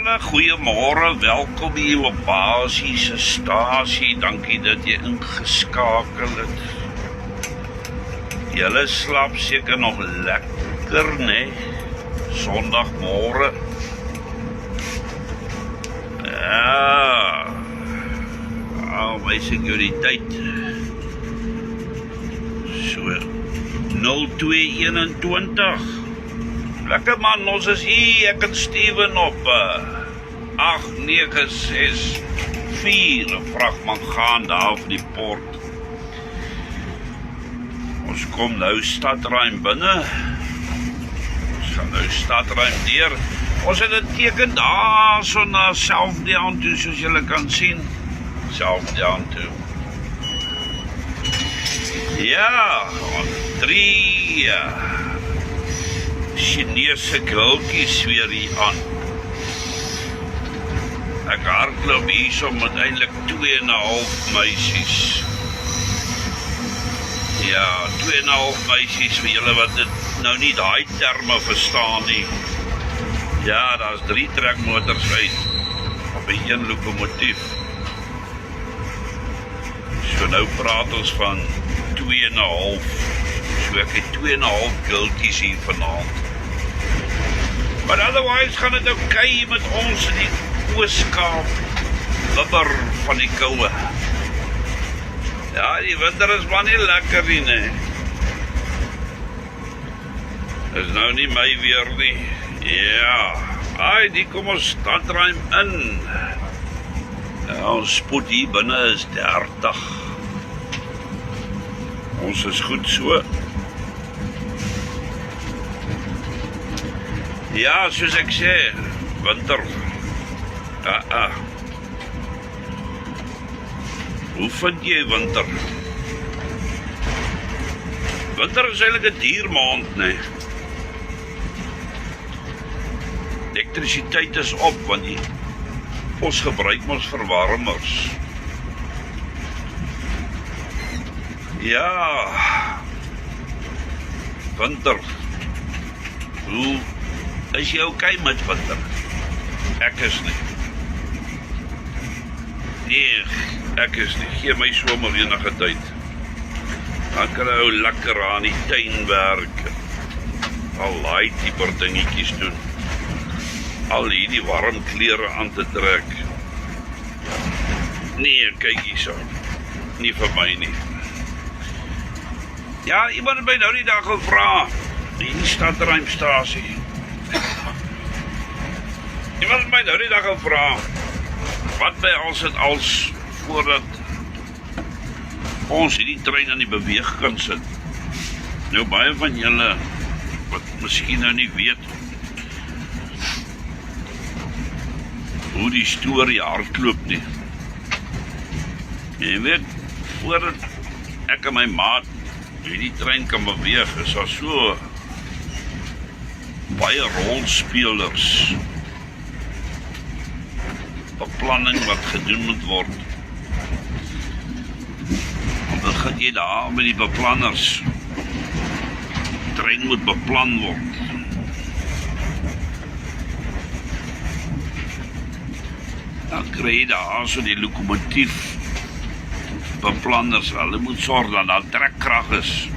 Julle, goeiemôre, welkom hier op Basie se stasie. Dankie dat jy ingeskakel het. Julle slaap seker nog lekker, né? Sondagmôre. Ja. My sekuriteit. So 0221. Lekker man, ons is hier, ek en Steven op 8964, 'n vragman gaan daar op die port. Ons kom nou stadruim binne. Ons gaan nou stadruim deur. Ons het 'n teken daar so na Selfdown toe, soos julle kan sien. Selfdown toe. Ja, 3 Chinese girltjies weer hier aan. Ek hardloop hier so met eintlik 2,5 meisies. Ja, 2,5 meisies vir julle wat dit nou nie daai terme verstaan nie. Ja, daar's 3 trekmotors uit op 'n 1 lokomotief. So nou praat ons van 2,5. So ek het 2,5 girltjies hier vanaand. But otherwise gaan het okay met ons in die Oos-Kaap. Wibber van die koue. Ja, die winter is maar nie lekker nie, né? Is nou nie my weer nie. Ja, die kom ons stadruim in. Ja, ons spoed hier binne is 30. Ons is goed so. Ja, soos ek sê, winter. Hoe vind jy winter? Winter is eintlik 'n duur maand, né? Elektrisiteit is op, want ons gebruik ons verwarmers. Ja, winter. Hoe is jy okay met winter? Ek is nie. Nee, ek is nie. Gee my somer enige tyd. Dan kan ek ou lekker aan die tuin werk. Al daai tipe dingetjies doen. Al hierdie warm klere aan te trek. Nee, kyk hierso. Nie vir my nie. Ja, iemand het my nou die dag gevra. Die stadruimstasie. Iemand het my nou die dag gevra. Wat by als voordat ons hierdie trein aan die beweeg kan sit. Nou baie van julle wat miskien nou nie weet hoe die storie hardloop nie. Jy weet, voordat ek en my maat hierdie trein kan beweeg, is daar so baie rolspelers. Beplanning wat gedoen moet word. Dan begin jy daar met die beplanners. Die trein moet beplan word. Dan kry jy daar so die lokomotief beplanners. Hulle moet sorg dat daar trekkrag is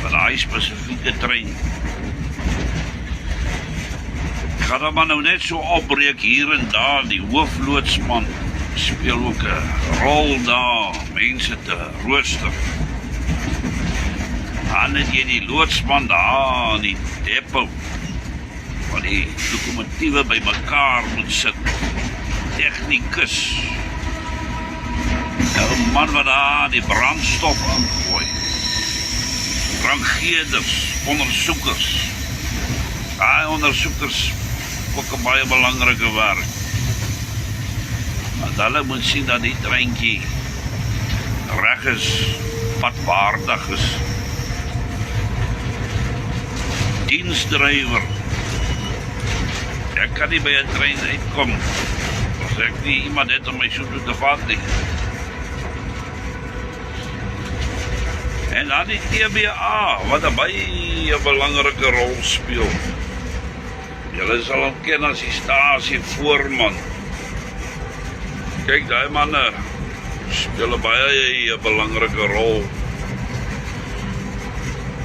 vir daai spesifieke trein. Ek gaan maar nou net so opbreek hier en daar. Die hoofloodsman speel ook 'n rol daar, mense te rooster. Dan het jy die loodsman daar in die depot, waar die lokomotiewe by mekaar moet sit. Technicus. 'n man wat daar die brandstof aangooi. Rangeerders, ondersoekers. Ondersoekers ook 'n baie belangrike werk. Want hulle moet sien dat die treintjie reg is, padwaardig is. Diensdrywer. Ek kan nie by 'n trein uitkom as ek nie iemand het om my so toe te vat nie. En dan die TBA, wat 'n baie belangrike rol speel. Julle sal hom ken as die stasie voorman. Kyk, daai manne speel 'n baie belangrike rol.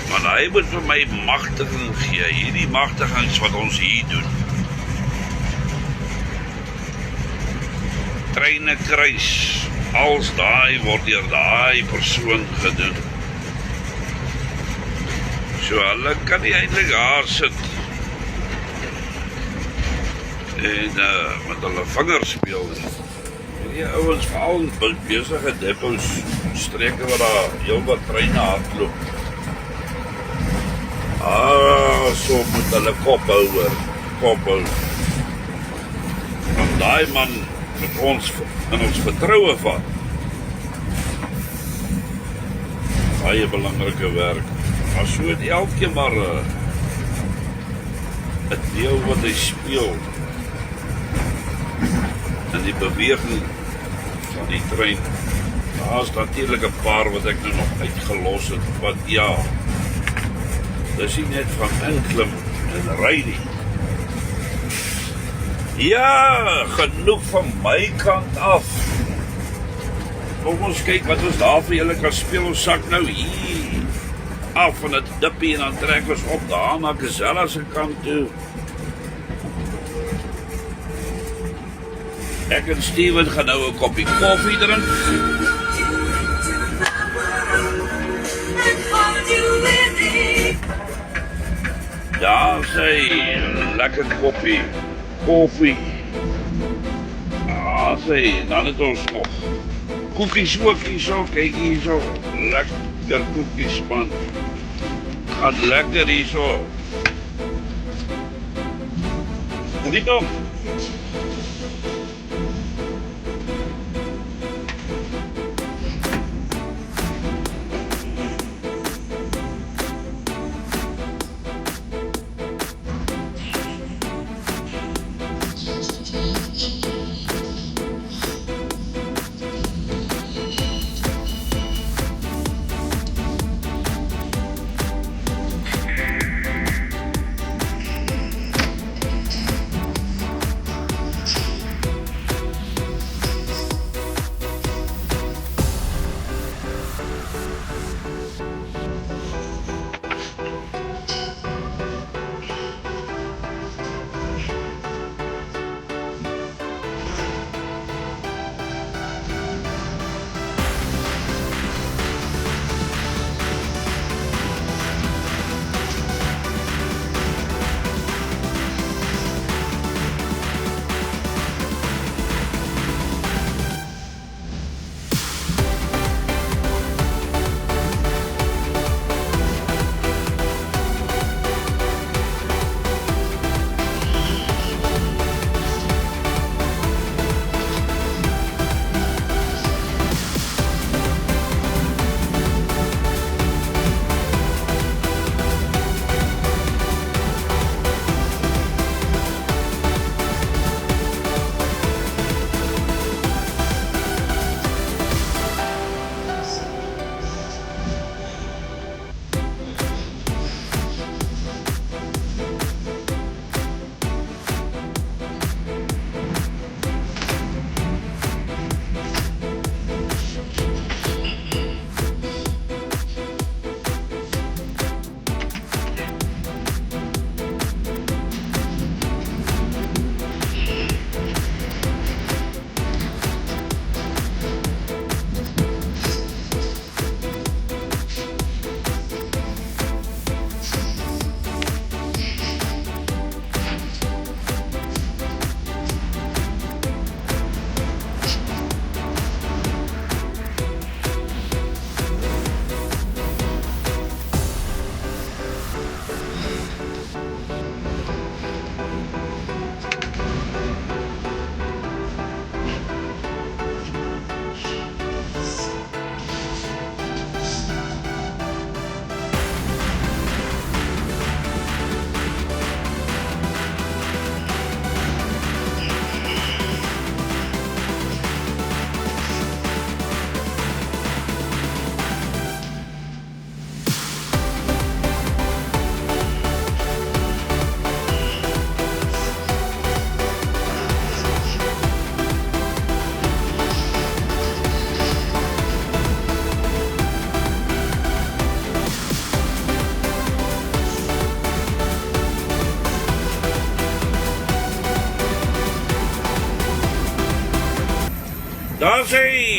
Maar hy moet vir my magtiging gee, hierdie magtigings wat ons hier doen. Treine kruis, als daai word deur daai persoon gedoen. So hulle kan nie eintlik daar sit en met hulle vingers speel nie. Die ouens veral in besige depots, streke waar daar heel wat treine hardloop. So moet hulle kop hou. Want daai man met ons in ons vertroue vat. Baie belangrike werk. Maar so het elkeen maar 'n deel wat hy speel in die beweging van die trein. Daar's natuurlik 'n paar wat ek nou nog uitgelos het, wat ja, dis nie net van inklim en ry nie. Ja, genoeg van my kant af. Kom ons kyk wat ons daar vir julle kan speel. Ons sak nou hier af van het dippie en dan trek ons op daar na Gazella se kant toe. Ek en Steven gaan nou 'n koppie koffie drink. Ja, sê, lekker koffie. Sê, dan het ons nog koekies ook hier so, kyk hier so, lekker koekies man. Gaat lekker hier so. Geniet op.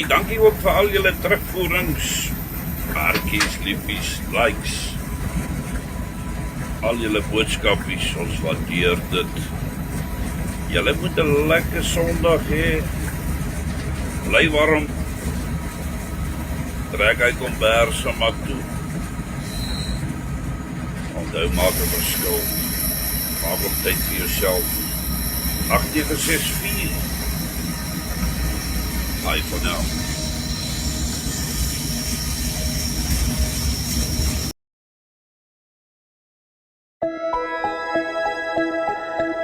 dankie ook vir al julle terugvoerings, kaartjies, liefies, likes, al julle boodskapies, ons waardeer dit. Julle moet 'n lekker Sondag hê. Bly warm. Trek uit kombers en mat toe. Onthou, maak 'n verskil. Maak op tyd vir jouself. 8 tegen 6:04. Bye for now.